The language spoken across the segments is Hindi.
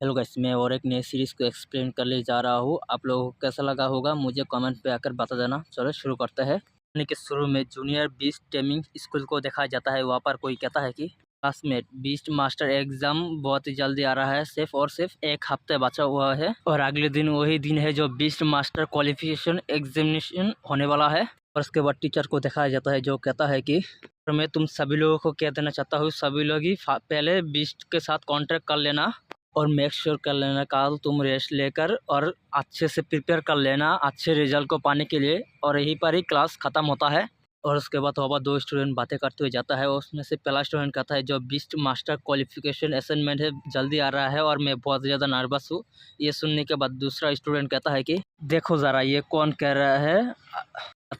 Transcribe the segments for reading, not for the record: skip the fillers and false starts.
हेलो गाइस, मैं और एक नई सीरीज़ को एक्सप्लेन करने जा रहा हूँ। आप लोगों को कैसा लगा होगा मुझे कमेंट पे आकर बता देना। चलो शुरू करते हैं। यानी कि शुरू में जूनियर बीस्ट टेमिंग स्कूल को दिखाया जाता है। वहाँ पर कोई कहता है कि क्लासमेट बीस्ट मास्टर एग्जाम बहुत ही जल्दी आ रहा है, सिर्फ और सिर्फ एक हफ्ते बचा हुआ है और अगले दिन वही दिन है जो बीस्ट मास्टर क्वालिफिकेशन एग्जामिनेशन होने वाला है। और उसके बाद टीचर को दिखाया जाता है जो कहता है कि मैं तुम सभी लोगों को कह देना चाहता हूँ, सभी लोग ही पहले बीस्ट के साथ कॉन्ट्रैक्ट कर लेना और मेक श्योर कर लेना कल तुम रेस्ट लेकर और अच्छे से प्रिपेयर कर लेना अच्छे रिजल्ट को पाने के लिए। और यहीं पर ही क्लास ख़त्म होता है। और उसके बाद वहाँ पर दो स्टूडेंट बातें करते हुए जाता है और उसमें से पहला स्टूडेंट कहता है जो बीस्ट मास्टर क्वालिफिकेशन असाइनमेंट है जल्दी आ रहा है और मैं बहुत ज़्यादा नर्वस हूँ। ये सुनने के बाद दूसरा स्टूडेंट कहता है कि देखो ज़रा ये कौन कह रहा है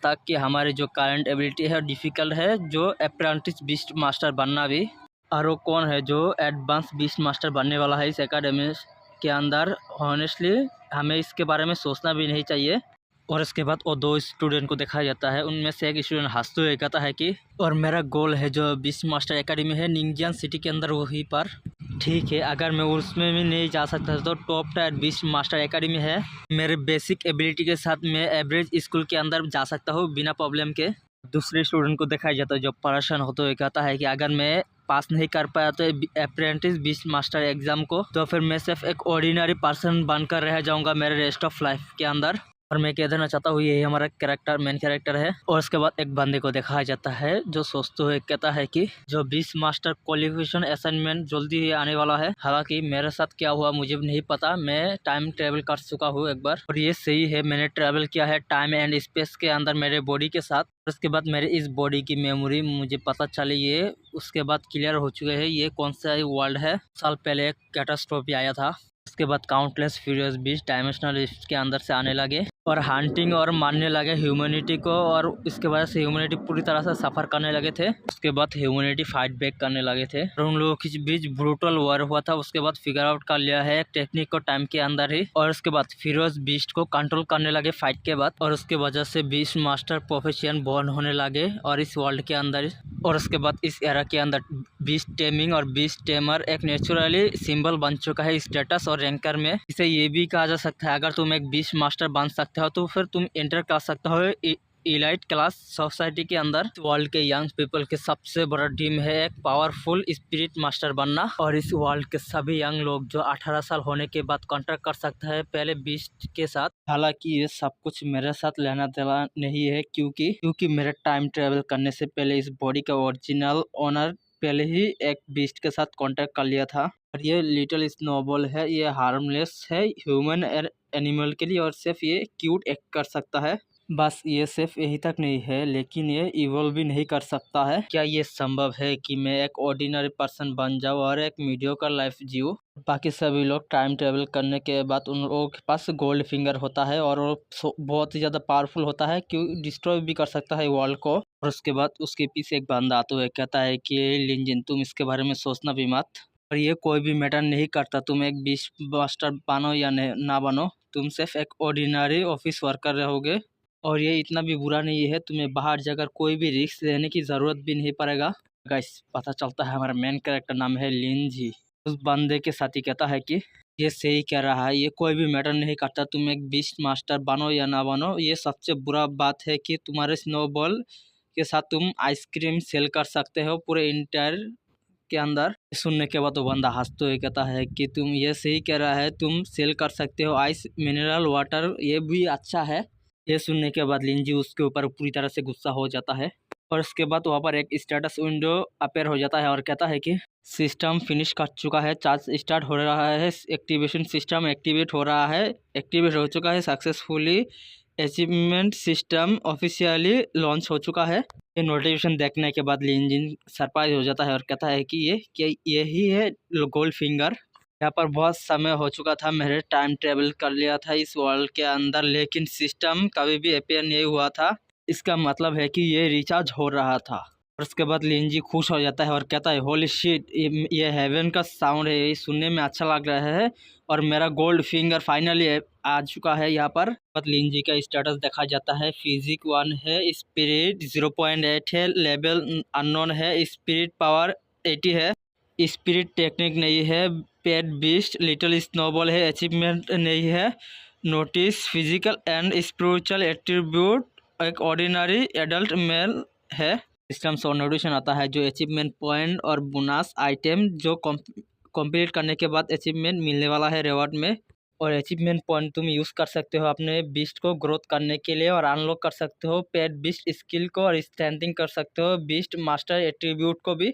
ताकि हमारी जो करंट एबिलिटी है डिफ़िकल्ट है जो अप्रेंटिस बीस्ट मास्टर बनना भी। और वो कौन है जो एडवांस बीस्ट मास्टर बनने वाला है इस एकेडमी के अंदर। हॉनेस्टली हमें इसके बारे में सोचना भी नहीं चाहिए। और इसके बाद वो दो स्टूडेंट को दिखाया जाता है, उनमें से एक स्टूडेंट हंसते हुए कहता है कि और मेरा गोल है जो बीस्ट मास्टर एकेडमी है निंजियान सिटी के अंदर वहीं पर। ठीक है, अगर मैं उसमें भी नहीं जा सकता तो top tier beast master academy है, मेरे बेसिक एबिलिटी के साथ मैं एवरेज स्कूल के अंदर जा सकता हूँ बिना प्रॉब्लम के। दूसरे स्टूडेंट को दिखाया जाता है जो परेशान होते हुए कहता है कि अगर मैं पास नहीं कर पाया तो अप्रेंटिस बीस्ट मास्टर एग्जाम को तो फिर मैं सिर्फ एक ऑर्डिनरी पर्सन बनकर रह जाऊंगा मेरे रेस्ट ऑफ लाइफ के अंदर। और मैं कह देना चाहता हूँ यही हमारा कैरेक्टर मेन कैरेक्टर है। और उसके बाद एक बंदे को दिखाया जाता है जो सोचते हुए कहता है कि जो बीस्ट मास्टर क्वालिफिकेशन असाइनमेंट जल्दी ही आने वाला है। हालांकि मेरे साथ क्या हुआ मुझे नहीं पता, मैं टाइम ट्रेवल कर चुका हूँ एक बार और ये सही है, मैंने ट्रेवल किया है टाइम एंड स्पेस के अंदर मेरे बॉडी के साथ। उसके बाद मेरे इस बॉडी की मेमोरी मुझे पता चली, ये उसके बाद क्लियर हो चुके हैं ये कौन सा वर्ल्ड है। साल पहले एक कैटास्ट्रोफी आया था। उसके बाद countless furious beast dimensional list के अंदर से आने लगे और हंटिंग और मारने लगे ह्यूमैनिटी को और इसके वजह से ह्यूमैनिटी पूरी तरह से सफ़र करने लगे थे। उसके बाद ह्यूमैनिटी फाइट बैक करने लगे थे और उन लोगों के बीच ब्रूटल वॉर हुआ था। उसके बाद फिगर आउट कर लिया है एक टेक्निक को टाइम के अंदर ही और उसके बाद फिरोज बीस्ट को कंट्रोल करने लगे फाइट के बाद और उसके वजह से बीस्ट मास्टर प्रोफेशन बॉर्न होने लगे और इस वर्ल्ड के अंदर। और उसके बाद इस एरा के अंदर बीस्ट टेमिंग और बीस्ट टेमर एक नेचुरली सिंबल बन चुका है स्टेटस और रैंकर में। इसे ये भी कहा जा सकता है अगर तुम एक बीस्ट मास्टर बन सकते हो तो फिर तुम एंटर कर सकते हो इलाइट क्लास सोसाइटी के अंदर। वर्ल्ड के यंग पीपल के सबसे बड़ा ड्रीम है एक पावरफुल स्पिरिट मास्टर बनना और इस वर्ल्ड के सभी यंग लोग जो 18 साल होने के बाद कॉन्ट्रैक्ट कर सकता है पहले बीस्ट के साथ। हालांकि ये सब कुछ मेरे साथ लेना देना नहीं है क्योंकि मेरे टाइम ट्रेवल करने से पहले इस बॉडी का ओरिजिनल ओनर पहले ही एक बीस्ट के साथ कॉन्टैक्ट कर लिया था। और ये लिटिल स्नोबॉल है, ये हार्मलेस है ह्यूमन और एनिमल के लिए और सिर्फ ये क्यूट एक्ट कर सकता है। बस ये सिर्फ यही तक नहीं है लेकिन ये इवॉल्व भी नहीं कर सकता है। क्या ये संभव है कि मैं एक ऑर्डिनरी पर्सन बन जाऊँ और एक मीडियोकर लाइफ जीऊँ? बाकी सभी लोग टाइम ट्रेवल करने के बाद उन लोगों के पास गोल्ड फिंगर होता है और वो बहुत ही ज़्यादा पावरफुल होता है क्यों डिस्ट्रॉय भी कर सकता है वर्ल्ड को। और उसके बाद उसके पीछे एक बंदा आता हुआ कहता है कि लिंजिन तुम इसके बारे में सोचना भी मत और ये कोई भी मैटर नहीं करता तुम एक बीस्ट मास्टर बनो या ना बनो, तुम सिर्फ एक ऑर्डिनरी ऑफिस वर्कर रहोगे। और ये इतना भी बुरा नहीं है, तुम्हें बाहर जाकर कोई भी रिस्क लेने की ज़रूरत भी नहीं पड़ेगा। गाइस पता चलता है हमारा मेन कैरेक्टर नाम है लिंजी। उस बंदे के साथ ही कहता है कि ये सही कह रहा है, ये कोई भी मैटर नहीं करता तुम एक बीस्ट मास्टर बनो या ना बनो। ये सबसे बुरा बात है कि तुम्हारे स्नोबॉल के साथ तुम आइसक्रीम सेल कर सकते हो पूरे इंटायर के अंदर। सुनने के बाद वो बंदा हंसते हुए कहता है कि तुम ये सही कह रहा है, तुम सेल कर सकते हो आइस मिनरल वाटर, ये भी अच्छा है। ये सुनने के बाद लिंजी उसके ऊपर पूरी तरह से गुस्सा हो जाता है और उसके बाद वहाँ पर एक स्टेटस विंडो अपेयर हो जाता है और कहता है कि सिस्टम फिनिश कर चुका है, चार्ज स्टार्ट हो रहा है, एक्टिवेशन सिस्टम एक्टिवेट हो रहा है, एक्टिवेट हो चुका है successfully, achievement system officially launch हो चुका है। ये नोटिफिकेशन देखने के बाद लिंजिन सरप्राइज हो जाता है और कहता है कि यही है गोल्ड फिंगर। यहाँ पर बहुत समय हो चुका था, मैंने टाइम ट्रेवल कर लिया था इस वर्ल्ड के अंदर लेकिन सिस्टम कभी भी अपेयर नहीं हुआ था, इसका मतलब है कि ये रिचार्ज हो रहा था। और उसके बाद लिंजी खुश हो जाता है और कहता है होली शिट, ये हेवन का साउंड है, ये सुनने में अच्छा लग रहा है और मेरा गोल्ड फिंगर फाइनली आ चुका है यहाँ पर। बट लिंजी का स्टेटस देखा जाता है फिजिक 1 है, स्पिरिट 0.8 है, लेवल अननोन है, स्पिरिट पावर 80 है, स्पिरिट टेक्निक नहीं है, पेट बीस्ट लिटिल स्नोबॉल है, अचीवमेंट नहीं है। Notice physical and spiritual attribute, एक ऑर्डिनरी एडल्ट मेल है। सिस्टम्स और नोटिशन आता है जो अचीवमेंट पॉइंट और बोनस आइटम जो कंप्लीट करने के बाद अचीवमेंट मिलने वाला है रिवॉर्ड में। और अचीवमेंट पॉइंट तुम यूज़ कर सकते हो अपने बीस्ट को ग्रोथ करने के लिए, और अनलॉक कर सकते हो पेट बीस्ट स्किल को, और स्ट्रेंथिंग कर सकते हो बीस्ट मास्टर एट्रीब्यूट को भी।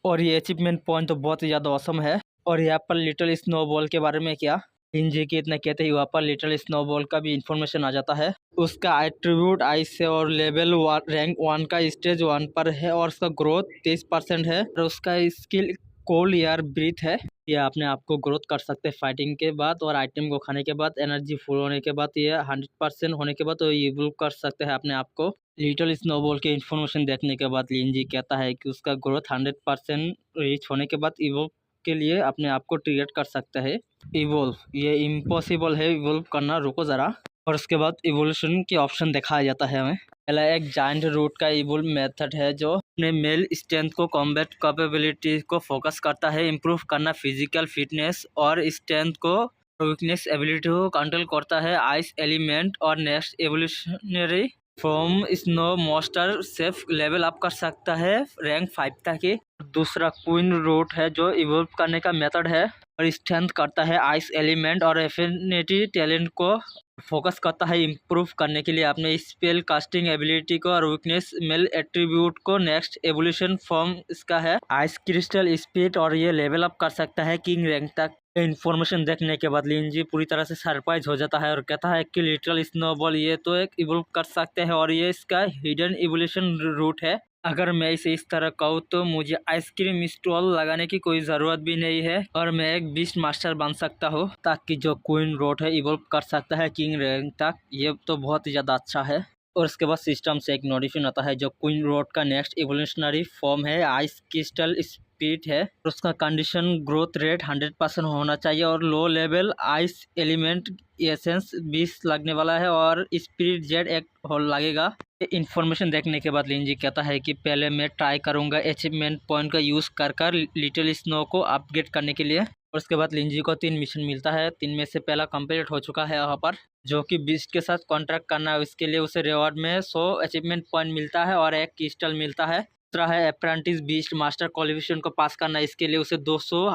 और ये अचीवमेंट पॉइंट तो बहुत ही ज़्यादा औसम है। और यहाँ पर लिटिल स्नोबॉल के बारे में क्या इंजी के इतना कहते हैं, वहाँ पर लिटिल स्नोबॉल का भी इंफॉर्मेशन आ जाता है। उसका एट्रीब्यूट आइस से और लेवल रैंक 1 का स्टेज 1 पर है, और उसका ग्रोथ 30% है। और उसका स्किल कोल्ड एयर ब्रीथ है। ये अपने आप को ग्रोथ कर सकते हैं फाइटिंग के बाद, और आइटम को खाने के बाद एनर्जी फुल होने के बाद, ये 100% होने के बाद तो इवॉल्व कर सकते हैं अपने आप को। लिटिल स्नोबॉल के इन्फॉर्मेशन देखने के बाद लिंजी कहता है कि उसका ग्रोथ 100% रीच होने के बाद इवॉल्व के लिए अपने आप को ट्रिगर कर सकता है। इवॉल्व ये इम्पॉसिबल है इवॉल्व करना, रुको ज़रा। और उसके बाद इवोल्यूशन के ऑप्शन दिखाया जाता है हमें। पहला एक जायंट रूट का इवोल्व मेथड है जो अपने मेल स्ट्रेंथ को कॉम्बैट कैपेबिलिटी को फोकस करता है, इम्प्रूव करना फिजिकल फिटनेस और स्ट्रेंथ को, वीकनेस एबिलिटी को कंट्रोल करता है आइस एलिमेंट। और next evolutionary from snow monster safe level up कर सकता है रैंक 5 तक के। दूसरा क्वीन रूट है जो इवोल्व करने का मेथड है, और स्ट्रेंथ करता है आइस एलिमेंट और एफिनिटी टैलेंट को फोकस करता है इम्प्रूव करने के लिए अपने स्पेल कास्टिंग एबिलिटी को, और वीकनेस मेल एट्रीब्यूट को। नेक्स्ट एवोल्यूशन फॉर्म इसका है आइस क्रिस्टल स्पीड, और ये लेवल अप कर सकता है किंग रैंक तक। इन्फॉर्मेशन देखने के बाद लिंजी पूरी तरह से सरप्राइज हो जाता है और कहता है कि लिटिल स्नोबॉल ये तो एक इवोल्व कर सकते हैं, और ये इसका हिडन इवोल्यूशन रूट है। अगर मैं इसे इस तरह कहूँ तो मुझे आइसक्रीम स्टॉल लगाने की कोई ज़रूरत भी नहीं है, और मैं एक बीस्ट मास्टर बन सकता हूँ ताकि जो क्वीन रोड है इवॉल्व कर सकता है किंग रैंक तक। ये तो बहुत ही ज़्यादा अच्छा है। और उसके बाद सिस्टम से एक नोटिफिकेशन आता है जो क्वीन रोड का नेक्स्ट इवोल्यूशनरी फॉर्म है आइस क्रिस्टल स्पीड है, और उसका कंडीशन ग्रोथ रेट 100% होना चाहिए, और low level ice element essence 20 लगने वाला है, और स्पिरिट जेट एक होल लगेगा। इन्फॉर्मेशन देखने के बाद लिंजी कहता है कि पहले मैं ट्राई करूंगा अचीवमेंट पॉइंट का यूज़ कर लिटिल स्नो को अपग्रेड करने के लिए। और उसके बाद लिंजी को 3 मिशन मिलता है, 3 में से पहला कंप्लीट हो चुका है यहाँ पर, जो कि बीस्ट के साथ कॉन्ट्रैक्ट करना है। इसके लिए उसे रिवॉर्ड में 100 अचीवमेंट पॉइंट मिलता है और एक क्रिस्टल मिलता है। दूसरा है अप्रेंटिस बीस्ट मास्टर क्वालिफिकेशन को पास करना, इसके लिए उसे 200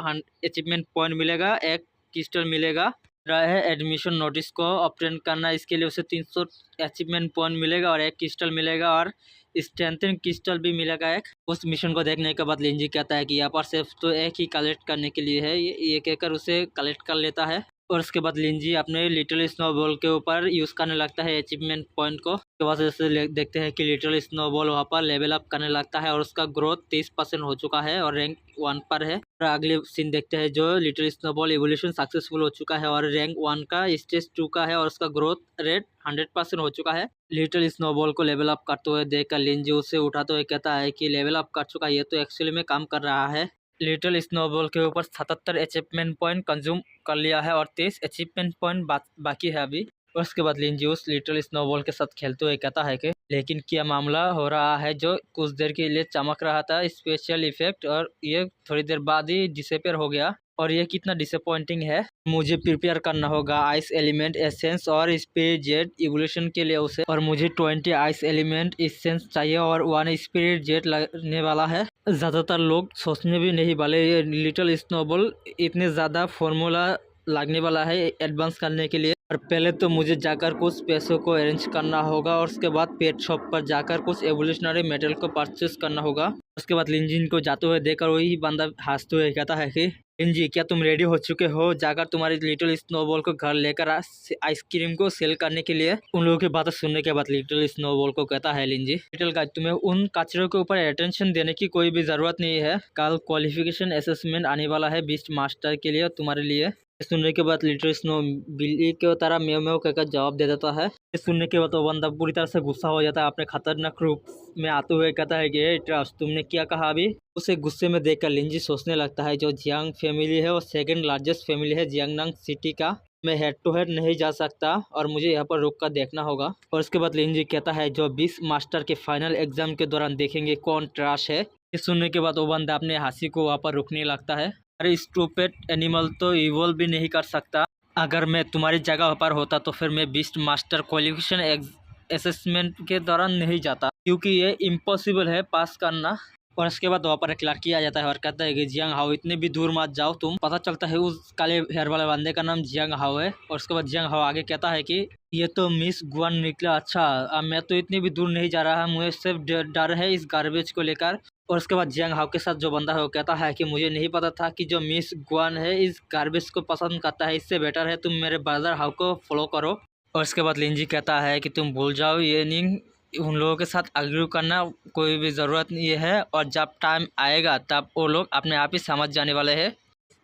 अचीवमेंट पॉइंट मिलेगा, एक क्रिस्टल मिलेगा। रहा है एडमिशन नोटिस को ऑब्टेन करना, इसके लिए उसे 300 अचीवमेंट पॉइंट मिलेगा और एक क्रिस्टल मिलेगा, और स्ट्रेंथन क्रिस्टल भी मिलेगा एक। उस मिशन को देखने के बाद लिंजी कहता है कि यहाँ पर सिर्फ तो एक ही कलेक्ट करने के लिए है, ये कहकर उसे कलेक्ट कर लेता है। और उसके बाद लिंजी अपने लिटिल स्नोबॉल के ऊपर यूज़ करने लगता है अचीवमेंट पॉइंट को। उसके बाद जैसे देखते हैं कि लिटिल स्नोबॉल वहाँ पर लेवल अप करने लगता है, और उसका ग्रोथ 30% हो चुका है और रैंक 1 पर है। और अगले सीन देखते हैं जो लिटिल स्नोबॉल इवोल्यूशन सक्सेसफुल हो चुका है और रैंक 1 का स्टेज 2 का है, और उसका ग्रोथ रेट 100% हो चुका है। लिटिल स्नोबॉल को लेवल अप करते हुए देखकर लिंजी उसे उठाते हुए कहता है कि लेवल अप कर चुका है, ये तो एक्चुअली में काम कर रहा है। लिटिल स्नोबॉल के ऊपर 77 अचीवमेंट पॉइंट कंज्यूम कर लिया है और 23 अचीवमेंट पॉइंट बाकी है अभी। और उसके बाद लिंजी उस लिटिल स्नोबॉल के साथ खेलते हुए कहता है कि लेकिन क्या मामला हो रहा है जो कुछ देर के लिए चमक रहा था स्पेशल इफेक्ट, और ये थोड़ी देर बाद ही डिसअपीयर हो गया, और ये कितना डिसअपॉइंटिंग है। मुझे प्रिपेयर करना होगा आइस एलिमेंट एसेंस और स्पिरिट जेट इवोल्यूशन के लिए उसे, और मुझे 20 आइस एलिमेंट एसेंस चाहिए और 1 स्पिरिट जेट लगने वाला है। ज़्यादातर लोग सोचने भी नहीं वाले ये लिटिल स्नोबॉल इतने ज़्यादा फॉर्मूला लगने वाला है एडवांस करने के लिए। और पहले तो मुझे जाकर कुछ पैसों को अरेंज करना होगा, और उसके बाद पेट शॉप पर जाकर कुछ एवोल्यूशनरी मेटल को परचेस करना होगा। उसके बाद लिंजिन को जाते हुए देखकर वही बंदा हंसते हुए कहता है कि लिंजी क्या तुम रेडी हो चुके हो जाकर तुम्हारी लिटिल स्नोबॉल को घर लेकर आइसक्रीम को सेल करने के लिए। उन लोगों की बातें सुनने के बाद लिटिल स्नोबॉल को कहता है लिंजी लिटिल गाइस तुम्हें उन कचरों के ऊपर अटेंशन देने की कोई भी जरूरत नहीं है, कल क्वालिफिकेशन असेसमेंट आने वाला है बीस्ट मास्टर के लिए तुम्हारे लिए। सुनने के बाद लिटिल स्नो बिल्ली के तरह म्याऊ म्याऊ कहकर जवाब दे देता है। सुनने के बाद वो बंदा पूरी तरह से गुस्सा हो जाता है, अपने खतरनाक रूप में आते हुए कहता है कि ट्रस्ट तुमने क्या कहा अभी। उसे गुस्से में देखकर लिंजी सोचने लगता है जो जियांग फैमिली है वो सेकंड लार्जेस्ट फैमिली है जियांगनांग सिटी का, मैं हेड टू हेड नहीं जा सकता और मुझे यहाँ पर रुक कर देखना होगा। और उसके बाद लिंजी कहता है जो 20 मास्टर के फाइनल एग्जाम के दौरान देखेंगे कौन ट्रश है। ये सुनने के बाद वो बंदा अपने हंसी को वहाँ पर रुकने लगता है। अरे स्टूपिड एनिमल, तो इवॉल्व भी नहीं कर सकता। अगर मैं तुम्हारी जगह पर होता तो फिर मैं बीस्ट मास्टर क्वालिफिकेशन असेसमेंट के दौरान नहीं जाता, क्योंकि ये इम्पॉसिबल है पास करना। और इसके बाद वहाँ पर एक लड़की आ जाता है और कहता है कि जियांग हाओ, इतने भी दूर मत जाओ तुम। पता चलता है उस काले हेयर वाले बंदे का नाम जियांग हाओ है। और उसके बाद जियांग हाओ आगे कहता है कि ये तो मिस गुआन निकला। अच्छा, अब मैं तो इतनी भी दूर नहीं जा रहा, मुझे सिर्फ डर है इस गार्बेज को लेकर। और उसके बाद जियांग हाओ के साथ जो बंदा है वो कहता है कि मुझे नहीं पता था कि जो मिस गुआन है इस गार्बेज को पसंद करता है, इससे बेटर है तुम मेरे ब्रदर हाओ को फॉलो करो। और उसके बाद लिंजी कहता है कि तुम भूल जाओ ये निंग, उन लोगों के साथ आर्ग्यू करना कोई भी ज़रूरत नहीं है, और जब टाइम आएगा तब वो लोग अपने आप ही समझ जाने वाले हैं।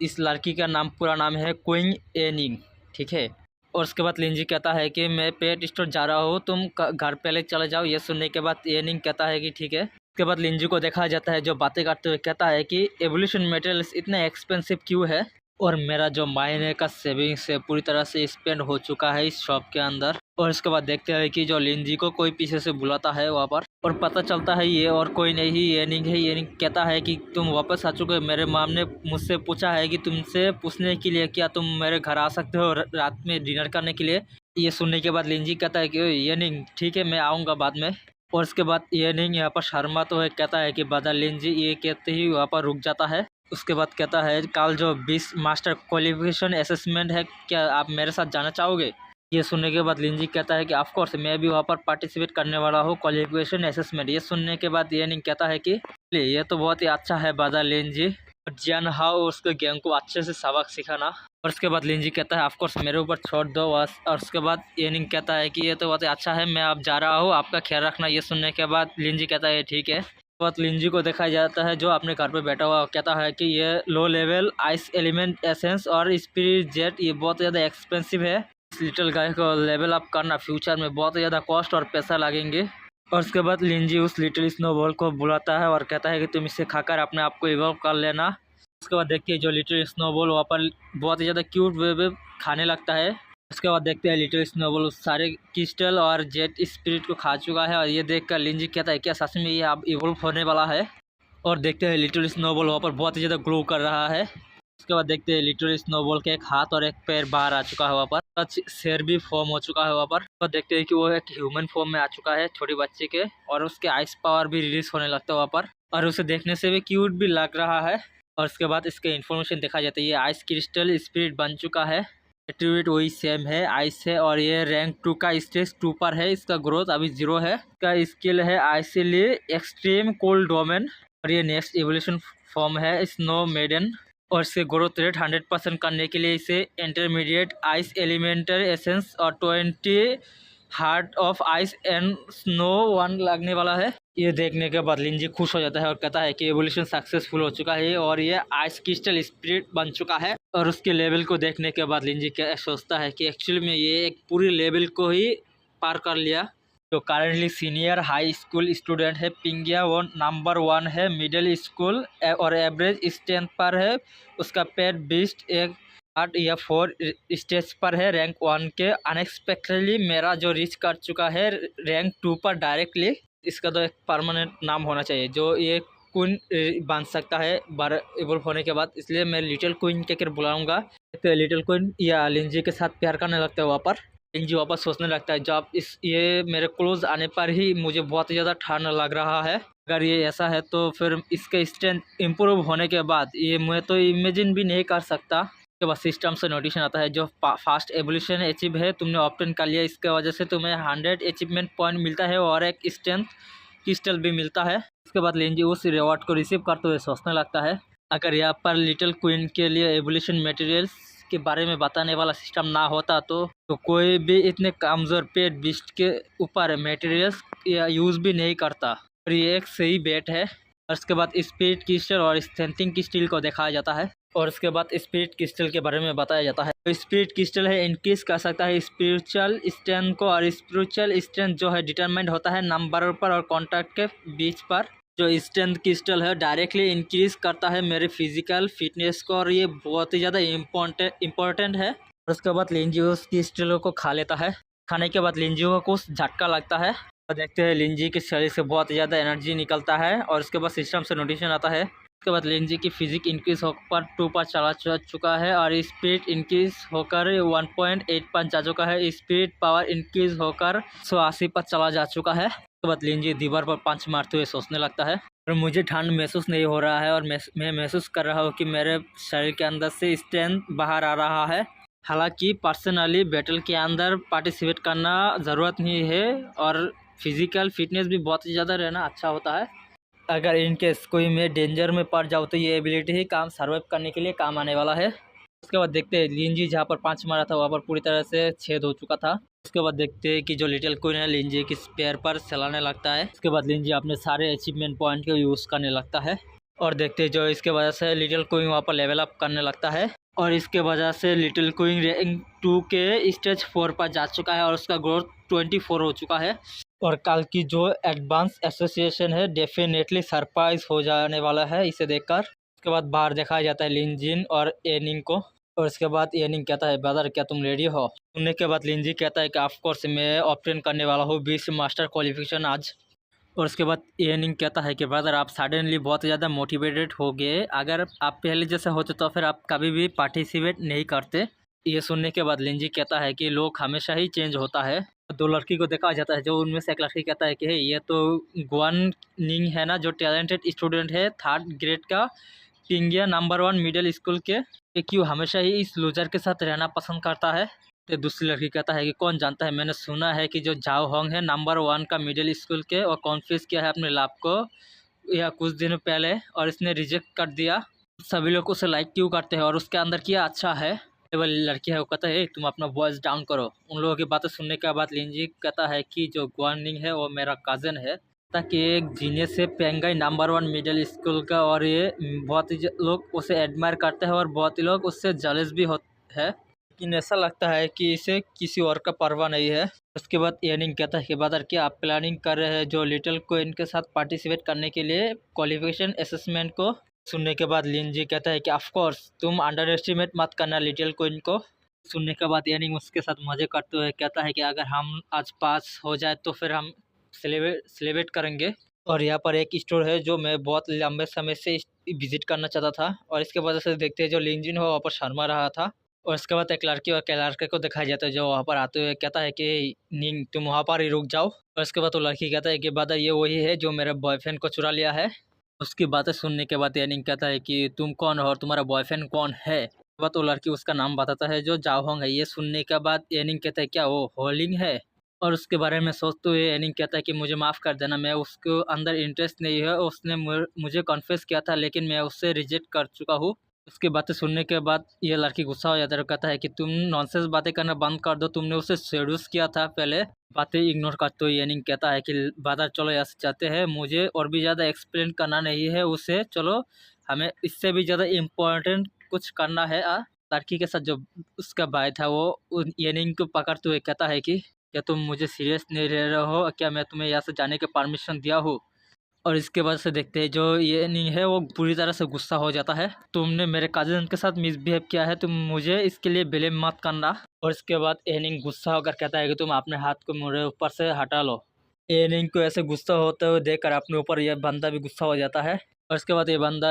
इस लड़की का नाम पूरा नाम है क्विंग ए निंग, ठीक है। और उसके बाद लिंजी कहता है कि मैं पेट स्टोर जा रहा हूँ, तुम घर पहले चले जाओ। ये सुनने के बाद ए निंग कहता है कि ठीक है। उसके बाद लिंजी को देखा जाता है जो बातें करते हुए कहता है कि एवोल्यूशन मटेरियल्स इतने एक्सपेंसिव क्यों है, और मेरा जो महीने का सेविंग्स है पूरी तरह से स्पेंड हो चुका है इस शॉप के अंदर। और इसके बाद देखते हैं कि जो लिंजी को कोई पीछे से बुलाता है वहाँ पर, और पता चलता है ये और कोई नहीं ये निंग है। ये निंग कहता है कि तुम वापस आ चुके हो, मेरे माम ने मुझसे पूछा है कि तुमसे पूछने के लिए क्या तुम मेरे घर आ सकते हो रात में डिनर करने के लिए। ये सुनने के बाद लिंजी कहता है कि ये निंग ठीक है, मैं आऊँगा बाद में। और उसके बाद ये निंग यहाँ पर शर्मा तो है, कहता है कि बदल लिंजी, ये कहते ही वहाँ पर रुक जाता है। उसके बाद कहता है कल जो 20 मास्टर क्वालिफिकेशन असेसमेंट है, क्या आप मेरे साथ जाना चाहोगे। ये सुनने के बाद लिंजी कहता है कि ऑफ कोर्स, मैं भी वहाँ पर पार्टिसिपेट करने वाला हूँ क्वालिफिकेशन असेसमेंट। ये सुनने के बाद ये नहीं कहता है कि ये तो बहुत ही अच्छा है बादा लिंजी, जियान हाओ उसके गैंग को अच्छे से सबक सिखाना। और उसके बाद लिंजी कहता है ऑफ कोर्स मेरे ऊपर छोड़ दो बस। और उसके बाद ये नहीं कहता है कि ये तो बहुत ही अच्छा है, मैं अब जा रहा हूँ, आपका ख्याल रखना। ये सुनने के बाद लिंजी कहता है ठीक है। बहुत लिंजी को देखा जाता है जो अपने घर पे बैठा हुआ कहता है कि ये low level ice element essence और स्पिरिट जेट ये बहुत ज़्यादा एक्सपेंसिव है, इस लिटिल गाय को लेवल अप करना फ्यूचर में बहुत ज़्यादा कॉस्ट और पैसा लगेंगे। और उसके बाद लिंजी उस लिटिल स्नोबॉल को बुलाता है और कहता है कि तुम इसे खाकर अपने आप को इवॉल्व कर लेना। उसके बाद देखते हैं जो लिटिल स्नोबॉल वहाँ पर बहुत ही ज़्यादा क्यूट वे खाने लगता है। उसके बाद देखते हैं लिटिल स्नोबॉल उस सारे क्रिस्टल और जेट स्पिरिट को खा चुका है, और ये देखकर लिंजी कहता है क्या सच में ये अब इवॉल्व होने वाला है। और देखते हैं लिटिल स्नोबॉल वहाँ पर बहुत ही ज़्यादा ग्लो कर रहा है। उसके बाद देखते हैं लिटिल स्नोबॉल के एक हाथ और एक पैर बाहर आ चुका है वहाँ पर, शेर भी फॉर्म हो चुका है वहाँ पर। तो देखते हैं कि वो एक ह्यूमन फॉर्म में आ चुका है छोटी बच्चे के, और उसके आइस पावर भी रिलीज होने लगता है वहाँ पर, और उसे देखने से भी क्यूट भी लग रहा है। और उसके बाद इसके इन्फॉर्मेशन देखा जाता है, ये आइस क्रिस्टल स्पिरिट बन चुका है, एट्रीब्यूट वही सेम है आइस है, और ये रैंक 2 का स्टेज 2 पर है, इसका ग्रोथ अभी 0 है। इसका स्किल है आइसली एक्सट्रीम कोल्ड डोमेन, और ये नेक्स्ट एवोल्यूशन फॉर्म है स्नो मेडन। और इससे ग्रोथ रेट 100% करने के लिए इसे इंटरमीडिएट आइस एलिमेंटल एसेंस और 20 heart of ice and snow 1 लगने वाला है। ये देखने के बाद लिंजी खुश हो जाता है और कहता है कि एवोल्यूशन सक्सेसफुल हो चुका है और ये आइस क्रिस्टल स्पिरिट बन चुका है। और उसके लेवल को देखने के बाद लिंजी क्या सोचता है कि एक्चुअली में ये एक पूरी लेवल को ही पार कर लिया। जो currently senior high school student है पिंगिया, वो नंबर 1 है मिडिल स्कूल और एवरेज स्ट्रेंथ पर है। उसका पेट बीस्ट एक 8 या 4 स्टेज पर है रैंक 1 के। अनएक्सपेक्टेडली मेरा जो रीच कर चुका है रैंक 2 पर डायरेक्टली। इसका तो एक परमानेंट नाम होना चाहिए जो ये क्वीन बन सकता है इवॉल्व होने के बाद, इसलिए मैं लिटिल क्वीन के कर बुलाऊंगा। तो लिटिल क्वीन या लिंजी के साथ प्यार करने लगता है वहाँ पर। लिंजी वापस सोचने लगता है जब ये मेरे क्लोज आने पर ही मुझे बहुत ज़्यादा ठंड लग रहा है, अगर ये ऐसा है तो फिर इसके स्ट्रेंथ इम्प्रूव होने के बाद ये मैं तो इमेजिन भी नहीं कर सकता। उसके बाद सिस्टम से नोटिफिकेशन आता है जो फास्ट एवोल्यूशन अचीव है तुमने ऑप्टेन कर लिया, इसके वजह से तुम्हें 100 अचीवमेंट पॉइंट मिलता है और एक स्ट्रेंथ क्रिस्टल भी मिलता है। उसके बाद लिंजी उस रिवॉर्ड को रिसीव करते हुए सोचने लगता है अगर यहाँ पर लिटिल क्वीन के लिए एवोल्यूशन मटेरियल्स के बारे में बताने वाला सिस्टम ना होता तो कोई भी इतने कमज़ोर पेट बिस्ट के ऊपर मटेरियल्स यूज़ भी नहीं करता। और ये एक सही बेट है। और उसके बाद स्पिरिट क्रिस्टल और स्ट्रेंथिंग क्रिस्टल को दिखाया जाता है, और उसके बाद स्पिरिट क्रिस्टल के बारे में बताया जाता है। तो स्पिरिट क्रिस्टल है इंक्रीज कर सकता है स्पिरिचुअल स्ट्रेंथ को, और स्पिरिचुअल स्ट्रेंथ जो है डिटरमाइंड होता है नंबर पर और कॉन्टैक्ट के बीच पर। जो स्ट्रेंथ क्रिस्टल है डायरेक्टली इंक्रीज करता है मेरे फिजिकल फिटनेस को, और ये बहुत ही ज़्यादा इम्पोर्टेंट है। और उसके बाद लिंजी उस क्रिस्टलों को खा लेता है। खाने के बाद लिंजी को कुछ झटका लगता है और देखते हैं लिंजी के शरीर से बहुत ज़्यादा एनर्जी निकलता है। और उसके बाद सिस्टम से नोटिफिकेशन आता है उसके बाद लिंजी की फिजिक इंक्रीज होकर 2 पर चला चुका है और स्पीड इंक्रीज होकर 1.8 पर जा चुका है। स्पीड पावर इंक्रीज होकर 180 पर चला जा चुका है। उसके बाद लिंजी दीवार पर पंच मारते हुए सोचने लगता है और मुझे ठंड महसूस नहीं हो रहा है और मैं महसूस कर रहा हूँ कि मेरे शरीर के अंदर से स्ट्रेंथ बाहर आ रहा है। हालांकि पर्सनली बैटल के अंदर पार्टिसिपेट करना ज़रूरत नहीं है और फिजिकल फिटनेस भी बहुत ही ज़्यादा रहना अच्छा होता है। अगर इनकेस कोई मैं डेंजर में पड़ जाऊँ तो ये एबिलिटी ही काम सर्वाइव करने के लिए काम आने वाला है। उसके बाद देखते हैं लिंजी जहाँ पर पंच मारा था वहाँ पर पूरी तरह से छेद हो चुका था। उसके बाद देखते हैं कि जो लिटिल क्वीन है लिंजी की स्पेयर पर चलाने लगता है। उसके बाद लिंजी अपने सारे अचीवमेंट पॉइंट को यूज़ करने लगता है और देखते हैं जो इसके वजह से लिटिल क्वीन वहाँ पर लेवल अप करने लगता है और इसके वजह से लिटिल क्वीन रैंक 2 के स्टेज 4 पर जा चुका है और उसका ग्रोथ 24 हो चुका है। और कल की जो एडवांस एसोसिएशन है डेफिनेटली सरप्राइज हो जाने वाला है इसे देखकर। उसके बाद बाहर दिखाया जाता है लिंजिन और एनिंग को और इसके बाद एनिंग कहता है ब्रदर क्या तुम रेडी हो। सुनने के बाद लिंजी कहता है कि ऑफ कोर्स मैं ऑप्टेन करने वाला हूँ 20 मास्टर क्वालिफिकेशन आज। और उसके बाद एनिंग कहता है कि ब्रदर आप सडनली बहुत ज़्यादा मोटिवेटेड हो गए, अगर आप पहले जैसे होते तो फिर आप कभी भी पार्टिसिपेट नहीं करते। ये सुनने के बाद लिंजी कहता है कि लोग हमेशा ही चेंज होता है। दो लड़की को देखा जाता है जो उनमें से एक लड़की कहता है कि ये तो गुआन निंग है ना जो टैलेंटेड स्टूडेंट है 3rd ग्रेड का पिंगिया नंबर 1 मिडिल स्कूल के, ये क्यों हमेशा ही इस लूजर के साथ रहना पसंद करता है। तो दूसरी लड़की कहता है कि कौन जानता है, मैंने सुना है कि जो जाओ होंग है नंबर 1 का मिडिल स्कूल के और कॉन्फ्यूज किया है अपने लैब को या कुछ दिनों पहले और इसने रिजेक्ट कर दिया। सभी लोग उसे लाइक क्यों करते हैं और उसके अंदर क्या अच्छा है। केवल लड़की है वो कहता है तुम अपना वॉइस डाउन करो। उन लोगों की बातें सुनने के बाद लिंजी कहता है कि जो गुआनिंग है वो मेरा कज़न है, ताकि एक जीनियस से पेंगाई नंबर 1 मिडिल स्कूल का और ये बहुत ही लोग उसे एडमायर करते हैं और बहुत ही लोग उससे जलेस भी होते हैं, लेकिन ऐसा लगता है कि इसे किसी और का परवाह नहीं है। उसके बाद एनिंग कहता है कि ब्रदर क्या आप प्लानिंग कर रहे हैं जो लिटिल क्वीन के साथ पार्टिसिपेट करने के लिए क्वालिफिकेशन असेसमेंट को। सुनने के बाद लिंजी कहता है कि ऑफ कोर्स तुम अंडर एस्टिमेट मत करना लिटिल क्वीन को। सुनने के बाद एनिंग उसके साथ मजे करते हुए कहता है कि अगर हम आज पास हो जाए तो फिर हम सेलिब्रेट करेंगे। और यहाँ पर एक स्टोर है जो मैं बहुत लंबे समय से विजिट करना चाहता था और इसके वजह से देखते हैं जो लिंजिन हो वहाँ पर शर्मा रहा था। और इसके बाद एक लड़की और एक लड़के को दिखाया जाता है जो वहाँ पर आते हुए कहता है कि निंग तुम वहाँ पर ही रुक जाओ। और इसके बाद वो लड़की कहता है कि ब्रदर ये वही है जो मेरे बॉयफ्रेंड को चुरा लिया है। उसकी बातें सुनने के बाद एनिंग कहता है कि तुम कौन हो और तुम्हारा बॉयफ्रेंड कौन है। उसके बाद वो लड़की उसका नाम बताता है जो जाओहोंग है। ये सुनने के बाद एनिंग कहता है क्या वो होलिंग है। और उसके बारे में सोचते हुए एनिंग कहता है कि मुझे माफ़ कर देना, मैं उसको अंदर इंटरेस्ट नहीं है, उसने मुझे कॉन्फेस किया था लेकिन मैं उससे रिजेक्ट कर चुका हूँ। उसकी बातें सुनने के बाद ये लड़की गुस्सा हो जाता है और कहता है कि तुम नॉनसेंस बातें करना बंद कर दो, तुमने उसे सेड्यूस किया था पहले। बातें इग्नोर करते हुए एनिंग कहता है कि बादर चलो यहाँ से चाहते हैं, मुझे और भी ज़्यादा एक्सप्लेन करना नहीं है उसे, चलो हमें इससे भी ज़्यादा इम्पोर्टेंट कुछ करना है। लड़की के साथ जो उसका भाई था वो एनिंग को पकड़ते हुए कहता है कि क्या तुम मुझे सीरियस नहीं ले रहे हो, क्या मैं तुम्हें यहाँ से जाने के परमिशन दिया हूँ। और इसके बाद से देखते हैं जो ये नहीं है वो पूरी तरह से गुस्सा हो जाता है, तुमने मेरे कजिन के साथ मिसबिहेव किया है, तुम मुझे इसके लिए ब्लेम मत करना। और इसके बाद एनिंग गुस्सा होकर कहता है कि तुम अपने हाथ को मेरे ऊपर से हटा लो। एनिंग को ऐसे गुस्सा होते हुए देखकर अपने ऊपर यह बंदा भी गुस्सा हो जाता है। और इसके बाद ये बंदा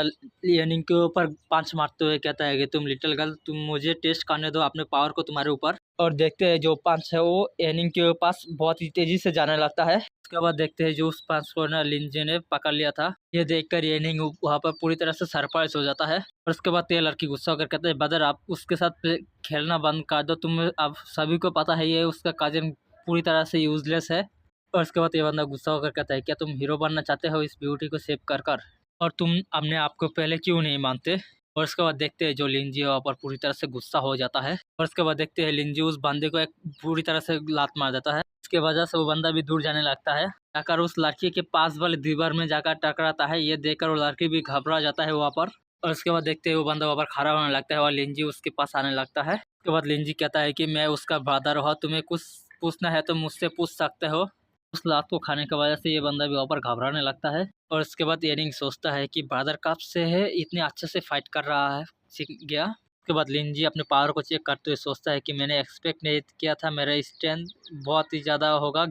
एनिंग के ऊपर पंच मारते हुए कहता है कि तुम लिटिल गर्ल तुम मुझे टेस्ट करने दो अपने पावर को तुम्हारे ऊपर। और देखते हैं जो पंच है वो एनिंग के पास बहुत ही तेजी से जाने लगता है। उसके बाद देखते हैं जो उस पंच को ना लिंजे ने पकड़ लिया था। ये देखकर एनिंग वहाँ पर पूरी तरह से सरप्राइज हो जाता है। और उसके बाद ये लड़की गुस्सा होकर कहते हैं ब्रदर आप उसके साथ खेलना बंद कर दो, तुम अब सभी को पता है ये उसका कजिन पूरी तरह से यूजलेस है। और उसके बाद ये बंदा गुस्सा होकर कहता है क्या तुम हीरो बनना चाहते हो इस ब्यूटी को सेव कर और तुम अपने आप को पहले क्यों नहीं मानते। और उसके बाद देखते हैं जो लिंजी वहाँ पर पूरी तरह से गुस्सा हो जाता है। और उसके बाद देखते हैं लिंजी उस बंदे को एक पूरी तरह से लात मार देता है। इसके वजह से वो बंदा भी दूर जाने लगता है, जाकर उस लड़की के पास वाले दीवार में जाकर टकराता है। ये देखकर वो लड़की भी घबरा जाता है वहाँ पर। और उसके बाद देखते हैं वो बंदा वहाँ पर खड़ा होने लगता है और लिंजी उसके पास आने लगता है। उसके बाद लिंजी कहता है कि मैं उसका ब्रदर हूँ, तुम्हें कुछ पूछना है तो मुझसे पूछ सकते हो। उस लात को खाने की वजह से ये बंदा भी वहाँ पर घबराने लगता है। और उसके बाद एनिंग सोचता है कि ब्रदर कब से है इतने अच्छे से फाइट कर रहा है, सीख गया। उसके बाद लिंजी अपने पावर को चेक करते हुए सोचता है कि मैंने एक्सपेक्ट नहीं किया था मेरा स्ट्रेंथ बहुत ही ज़्यादा होगा।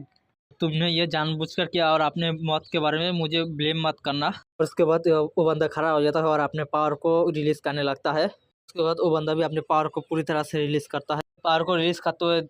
तुमने ये जानबूझकर किया और अपने मौत के बारे में मुझे ब्लेम मत करना। और उसके बाद वो बंदा खड़ा हो जाता है और अपने पावर को रिलीज करने लगता है। उसके बाद वो बंदा भी अपने पावर को पूरी तरह से रिलीज करता है। पावर को रिलीज करते हुए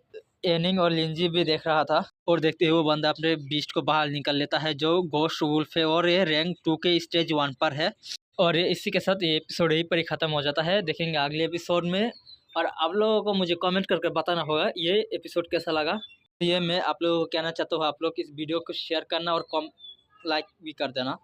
एनिंग और लिंजी भी देख रहा था और देखते हुए वो बंदा अपने बीस्ट को बाहर निकल लेता है जो गोस्ट वुल्फ है और ये रैंक 2 के स्टेज 1 पर है। और ये इसी के साथ ये एपिसोड यहीं पर ही ख़त्म हो जाता है। देखेंगे अगले एपिसोड में। और आप लोगों को मुझे कमेंट करके बताना होगा ये एपिसोड कैसा लगा। ये मैं आप लोगों को कहना चाहता हूँ, आप लोग इस वीडियो को शेयर करना और कम लाइक भी कर देना।